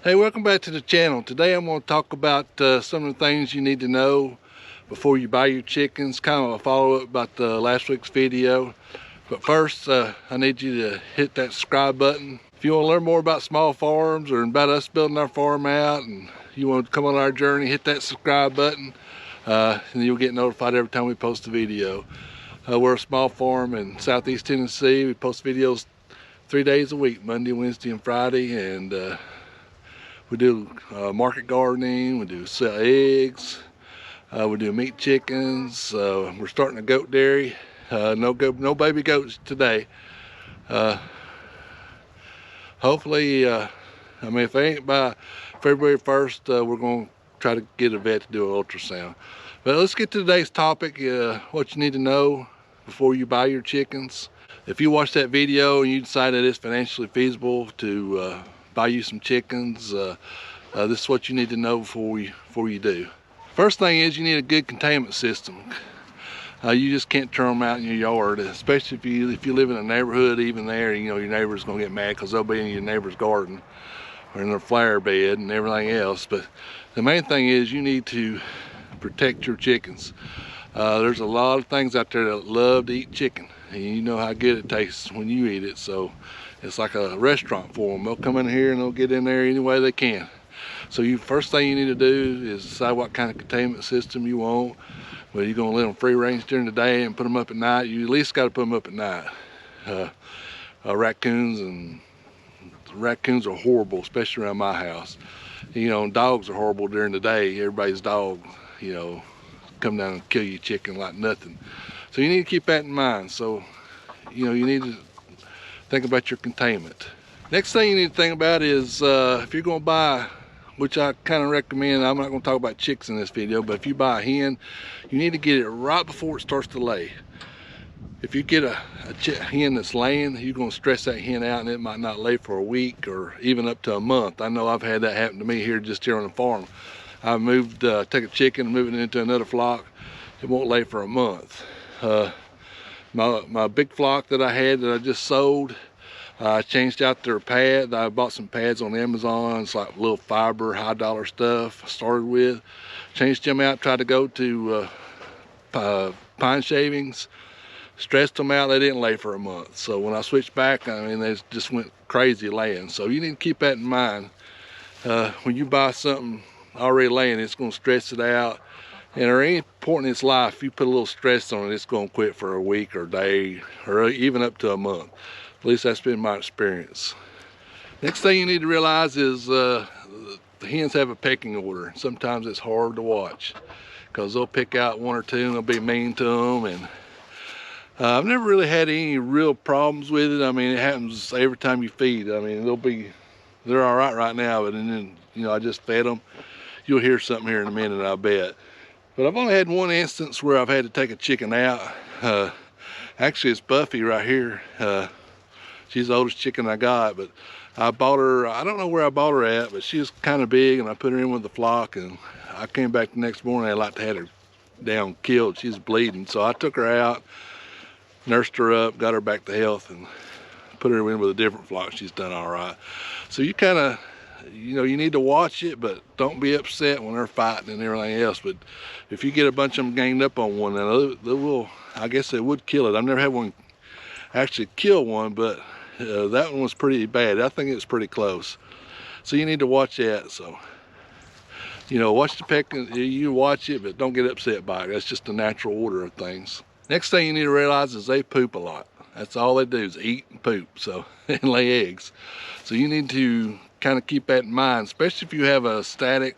Hey, welcome back to the channel. Today I'm going to talk about some of the things you need to know before you buy your chickens. Kind of a follow-up about last week's video. But first, I need you to hit that subscribe button. If you want to learn more about small farms or about us building our farm out and you want to come on our journey, hit that subscribe button and you'll get notified every time we post a video. We're a small farm in southeast Tennessee. We post videos 3 days a week, Monday, Wednesday, and Friday, and we do market gardening, we do sell eggs, we do meat chickens, we're starting a goat dairy. No baby goats today. Hopefully, I mean, if they ain't by February 1st, we're going to try to get a vet to do an ultrasound. But let's get to today's topic, what you need to know before you buy your chickens. If you watch that video and you decide that it's financially feasible to buy you some chickens, this is what you need to know before you do. First thing is you need a good containment system. You just can't turn them out in your yard, especially if you live in a neighborhood. Even there, you know, your neighbor's gonna get mad because they'll be in your neighbor's garden or in their flower bed and everything else. But the main thing is you need to protect your chickens. There's a lot of things out there that love to eat chicken, and you know how good it tastes when you eat it. So it's like a restaurant for them. They'll come in here and they'll get in there any way they can. So first thing you need to do is decide what kind of containment system you want. Whether you're gonna let them free range during the day and put them up at night, you at least gotta put them up at night. Raccoons are horrible, especially around my house. You know, dogs are horrible during the day. Everybody's dog, you know, come down and kill your chicken like nothing. So you need to keep that in mind. So, you know, you need to think about your containment. Next thing you need to think about is if you're gonna buy, which I kind of recommend, I'm not gonna talk about chicks in this video, but if you buy a hen, you need to get it right before it starts to lay. If you get a hen that's laying, you're gonna stress that hen out and it might not lay for a week or even up to a month. I know I've had that happen to me here on the farm. I take a chicken and move it into another flock. It won't lay for a month. My big flock that I had that I just sold, I changed out their pad. I bought some pads on Amazon. It's like little fiber, high dollar stuff I started with. Changed them out, tried to go to pine shavings. Stressed them out, they didn't lay for a month. So when I switched back, I mean, they just went crazy laying. So you need to keep that in mind. When you buy something already laying, it's gonna stress it out. And at any point in its life, if you put a little stress on it, it's gonna quit for a week or a day, or even up to a month. At least that's been my experience. Next thing you need to realize is the hens have a pecking order. Sometimes it's hard to watch because they'll pick out one or two and they'll be mean to them. And I've never really had any real problems with it. I mean, it happens every time you feed. I mean, they're all right now, but then, you know, I just fed them. You'll hear something here in a minute, I bet. But I've only had one instance where I've had to take a chicken out. Actually, it's Buffy right here. She's the oldest chicken I got, but I bought her, I don't know where I bought her at, but she was kind of big, and I put her in with the flock, and I came back the next morning, I'd like to have her down killed. She's bleeding. So I took her out, nursed her up, got her back to health, and put her in with a different flock. She's done all right. So you kind of, you know, you need to watch it, but don't be upset when they're fighting and everything else. But if you get a bunch of them ganged up on one, then they will, I guess they would kill it. I've never had one actually kill one, but that one was pretty bad. I think it's pretty close. So you need to watch that. So, you know, watch the pecking, you watch it, but don't get upset by it. That's just the natural order of things. Next thing you need to realize is they poop a lot. That's all they do is eat and poop, so, and lay eggs. So you need to kind of keep that in mind, especially if you have a static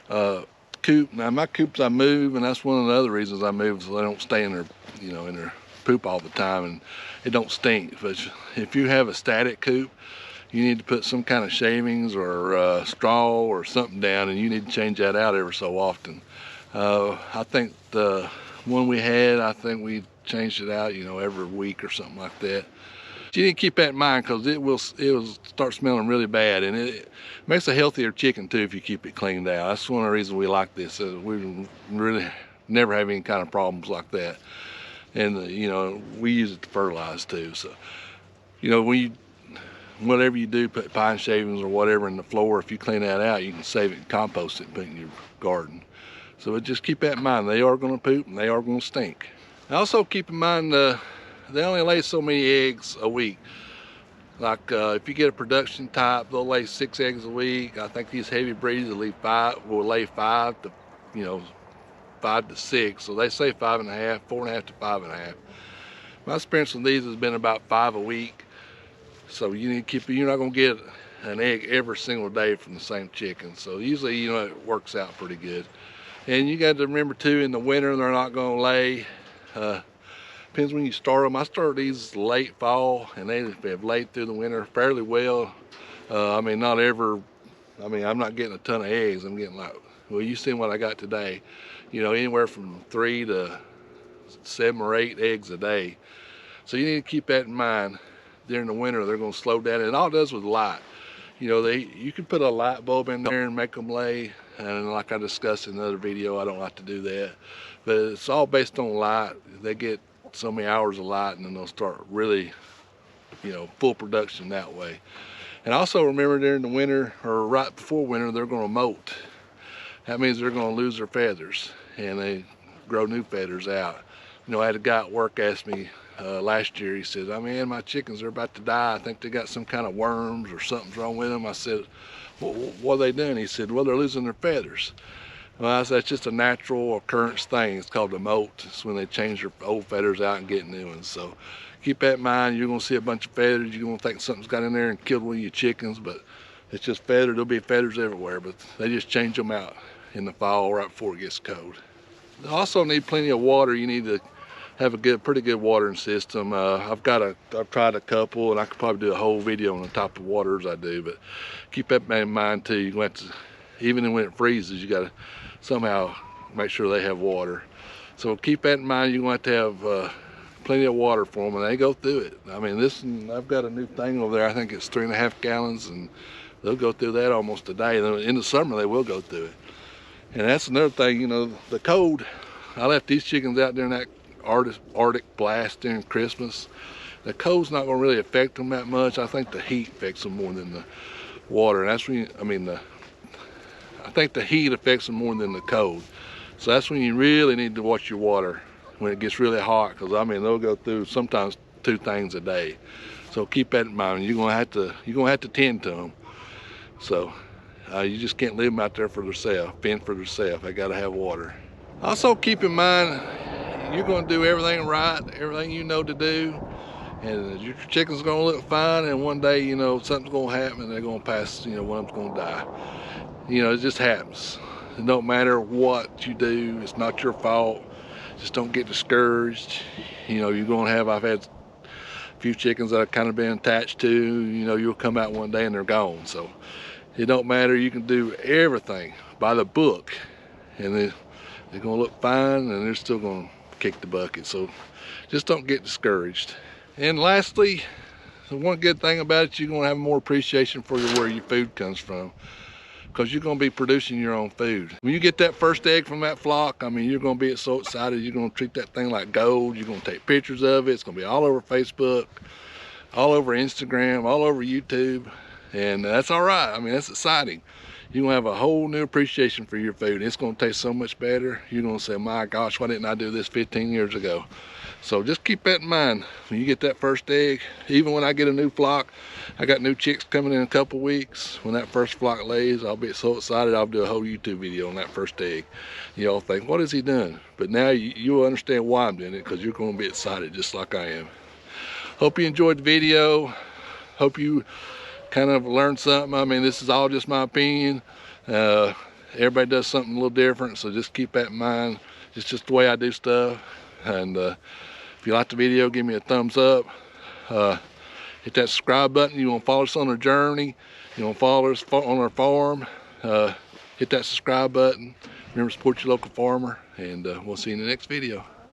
coop. Now my coops I move, and that's one of the other reasons I move, so they don't stay in their, you know, in their poop all the time and it don't stink. But if you have a static coop, you need to put some kind of shavings or straw or something down, and you need to change that out every so often. I think the one we had, I think we changed it out, you know, every week or something like that. You need to keep that in mind because it will start smelling really bad, and it makes a healthier chicken too if you keep it cleaned out. That's one of the reasons we like this. We really never have any kind of problems like that. And you know, we use it to fertilize too. So, you know, when whatever you do, put pine shavings or whatever in the floor. If you clean that out, you can save it and compost it and put it in your garden. So just keep that in mind. They are going to poop and they are going to stink. Also keep in mind they only lay so many eggs a week. Like if you get a production type, they'll lay 6 eggs a week. I think these heavy breeds will lay 5 to, 5 to 6. So they say 5.5, 4.5 to 5.5. My experience with these has been about 5 a week. So you need to keep, you're not gonna get an egg every single day from the same chicken. So usually, it works out pretty good. And you got to remember too, in the winter, they're not gonna lay. Depends when you start them. I started these late fall, and they have laid through the winter fairly well. I'm not getting a ton of eggs. I'm getting you seen what I got today. Anywhere from 3 to 7 or 8 eggs a day. So you need to keep that in mind. During the winter, they're going to slow down, and all it does with light. You can put a light bulb in there and make them lay. And like I discussed in another video, I don't like to do that. But it's all based on light. They get so many hours of light, and then they'll start really, full production that way. And also remember, during the winter or right before winter, they're going to molt. That means they're going to lose their feathers, and they grow new feathers out. I had a guy at work ask me last year. He said, "Man, my chickens are about to die. I think they got some kind of worms or something's wrong with them." I said, "Well, what are they doing?" He said, "Well, they're losing their feathers." Well, I said, that's just a natural occurrence thing. It's called the molt. It's when they change their old feathers out and get new ones. So keep that in mind. You're going to see a bunch of feathers. You're going to think something's got in there and killed one of your chickens, but it's just feathers. There'll be feathers everywhere, but they just change them out in the fall right before it gets cold. They also need plenty of water. You need to have a pretty good watering system. I've tried a couple, and I could probably do a whole video on the type of waters I do, but keep that in mind too. You're going to have to, even when it freezes, you got to somehow make sure they have water. So keep that in mind. You're going to have plenty of water for them, and they go through it. I've got a new thing over there. I think it's 3.5 gallons, and they'll go through that almost a day. In the summer, they will go through it. And that's another thing, the cold. I left these chickens out during that Arctic blast during Christmas. The cold's not going to really affect them that much. I think the heat affects them more than the water. And that's when I think the heat affects them more than the cold. So that's when you really need to watch your water when it gets really hot, because they'll go through sometimes 2 things a day. So keep that in mind. You're gonna have to tend to them. So you just can't leave them out there for themselves, fend for themselves. They got to have water. Also keep in mind, you're going to do everything right, everything you know to do, and your chicken's going to look fine, and one day, something's going to happen, and they're going to pass, one of them's going to die. It just happens. It don't matter what you do, it's not your fault. Just don't get discouraged. You're going to have, I've had a few chickens that I've kind of been attached to, you'll come out one day and they're gone. So it don't matter, you can do everything by the book, and they're going to look fine, and they're still going to kick the bucket. So just don't get discouraged. And lastly, the one good thing about it, you're going to have more appreciation for where your food comes from, because you're going to be producing your own food. When you get that first egg from that flock, you're going to be so excited. You're going to treat that thing like gold. You're going to take pictures of it. It's going to be all over Facebook, all over Instagram, all over YouTube, and that's all right. That's exciting. You're going to have a whole new appreciation for your food. It's going to taste so much better. You're going to say, my gosh, why didn't I do this 15 years ago? So just keep that in mind. When you get that first egg, even when I get a new flock, I got new chicks coming in a couple weeks. When that first flock lays, I'll be so excited, I'll do a whole YouTube video on that first egg. Y'all think, what is he doing? But now you'll understand why I'm doing it, because you're going to be excited just like I am. Hope you enjoyed the video. Hope you kind of learned something. This is all just my opinion. Everybody does something a little different, so just keep that in mind. It's just the way I do stuff. And if you like the video, give me a thumbs up. Hit that subscribe button. You want to follow us on our journey. You want to follow us on our farm. Hit that subscribe button. Remember to support your local farmer, and we'll see you in the next video.